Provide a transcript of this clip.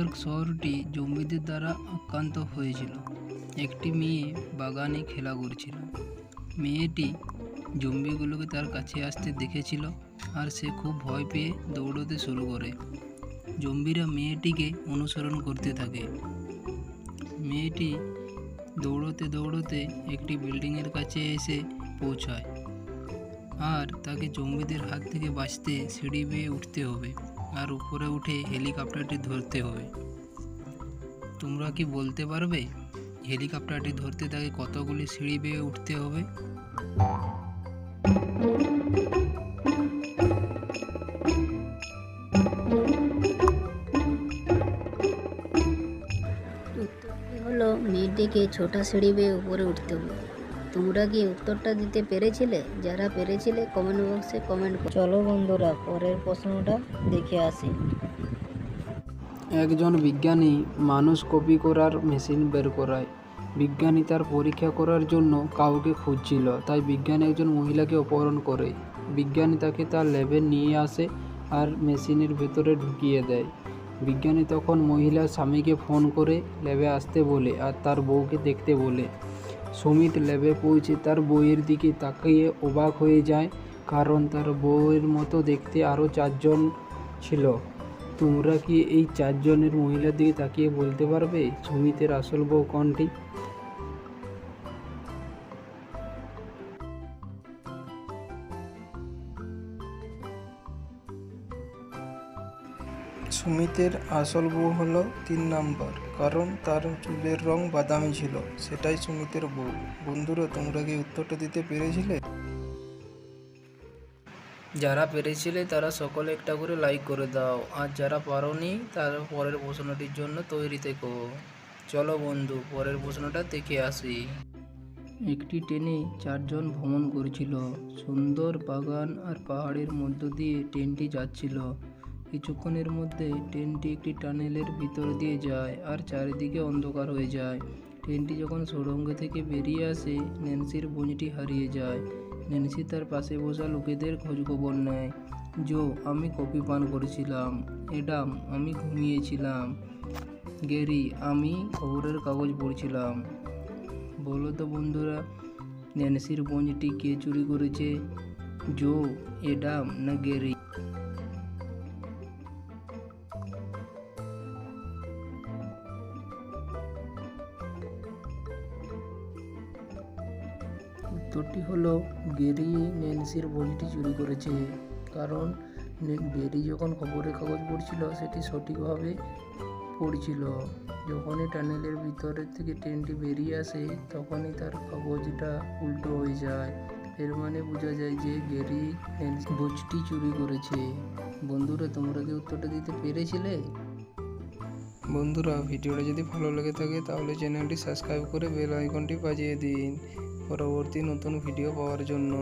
York শহরটি জম্বিদের দ্বারা আক্রান্ত হয়েছিল। একটি মেয়ে বাগানে খেলা করছিল। মেয়েটি জম্বিগুলোকে তার কাছে আসতে দেখেছিল আর সে খুব ভয় পেয়ে দৌড়তে শুরু করে। জম্বিরা মেয়েটিকে অনুসরণ করতে থাকে। মেয়েটি দৌড়তে দৌড়তে একটি বিল্ডিংয়ের কাছে এসে পৌঁছায় আর তাকে জম্বিদের হাত থেকে বাঁচতে সিঁড়ি বেয়ে উঠতে হবে আর উপরে উঠে হেলিকপ্টারটি ধরতে হবে। তোমরা কি বলতে পারবে হেলিকপ্টারটি ধরতে তাকে কতগুলি সিঁড়ি বেয়ে উঠতে হবে? উত্তরটি হলো মেয়েটিকে ছোটা সিঁড়ি বেয়ে উপরে উঠতে হবে। তোমরা কি উত্তরটা দিতে পেরেছিলে? যারা পেরেছিলে কমেন্ট বক্সে কমেন্ট করো। চলো বন্ধুরা, পরের প্রশ্নটা দেখে আসি। একজন বিজ্ঞানী মানুষ কপি করার মেশিন বের করায়। বিজ্ঞানী তার পরীক্ষা করার জন্য কাউকে খুঁজছিল, তাই বিজ্ঞানী একজন মহিলাকে অপহরণ করে। বিজ্ঞানী তাকে তার ল্যাবে নিয়ে আসে আর মেশিনের ভেতরে ঢুকিয়ে দেয়। বিজ্ঞানী তখন মহিলার স্বামীকে ফোন করে ল্যাবে আসতে বলে আর তার বউকে দেখতে বলে। সুমিত ল্যাবে পৌঁছে তার বউয়ের দিকে তাকিয়ে অবাক হয়ে যায়, কারণ তার বউয়ের মতো দেখতে আরও 4 জন ছিল। তোমরা কি এই 4 জনের মহিলার দিকে তাকিয়ে বলতে পারবে সুমিতের আসল বউ কোনটি? সুমিতের আসল বউ হলো 3 নম্বর, কারণ তার চুলের রং বাদামি ছিল, সেটাই সুমিতের বউ। বন্ধুরা, তোমরা কি উত্তরটা দিতে পেরেছিলে? যারা পেরেছিলে তারা সকলে একটা করে লাইক করে দাও, আর যারা পারোনি তারা পরের প্রশ্নটির জন্য তৈরি থেকো। চলো বন্ধু, পরের প্রশ্নটা দেখে আসি। একটি ট্রেনে 4 জন ভ্রমণ করছিল। সুন্দর বাগান আর পাহাড়ের মধ্য দিয়ে ট্রেনটি যাচ্ছিল। কিছুক্ষণের মধ্যে ট্রেনটি একটি টানেলের ভিতর দিয়ে যায় আর চারিদিকে অন্ধকার হয়ে যায়। ট্রেনটি যখন সুড়ঙ্গ থেকে বেরিয়ে আসে, ন্যান্সির বোনটি হারিয়ে যায়। ন্যান্সি তার পাশে বসা লোকেদের খোঁজখবর নেয়। জো, আমি কফি পান করেছিলাম। অ্যাডাম, আমি ঘুমিয়েছিলাম। গ্যারি, আমি খবরের কাগজ পড়ছিলাম। বলো তো বন্ধুরা, ন্যান্সির বোনটি কে চুরি করেছে? জো, অ্যাডাম না গ্যারি? উত্তরটি হলো গ্যারি ন্যান্সির বইটি চুরি করেছে, কারণ গ্যারি যখন খবরের কাগজ পড়ছিল সেটি সঠিকভাবে পড়ছিল। যখনই টানেলের ভিতরের থেকে ট্রেনটি বেরিয়ে আসে তখনই তার কাগজটা উল্টো হয়ে যায়। এর মানে বোঝা যায় যে গ্যারি ন্যান্সির বইটি চুরি করেছে। বন্ধুরা, তোমরা কি উত্তরটা দিতে পেরেছিলে? বন্ধুরা, ভিডিওটা যদি ভালো লেগে থাকে তাহলে চ্যানেলটি সাবস্ক্রাইব করে বেল আইকনটি বাজিয়ে দিন পরবর্তী নতুন ভিডিও পাওয়ার জন্য।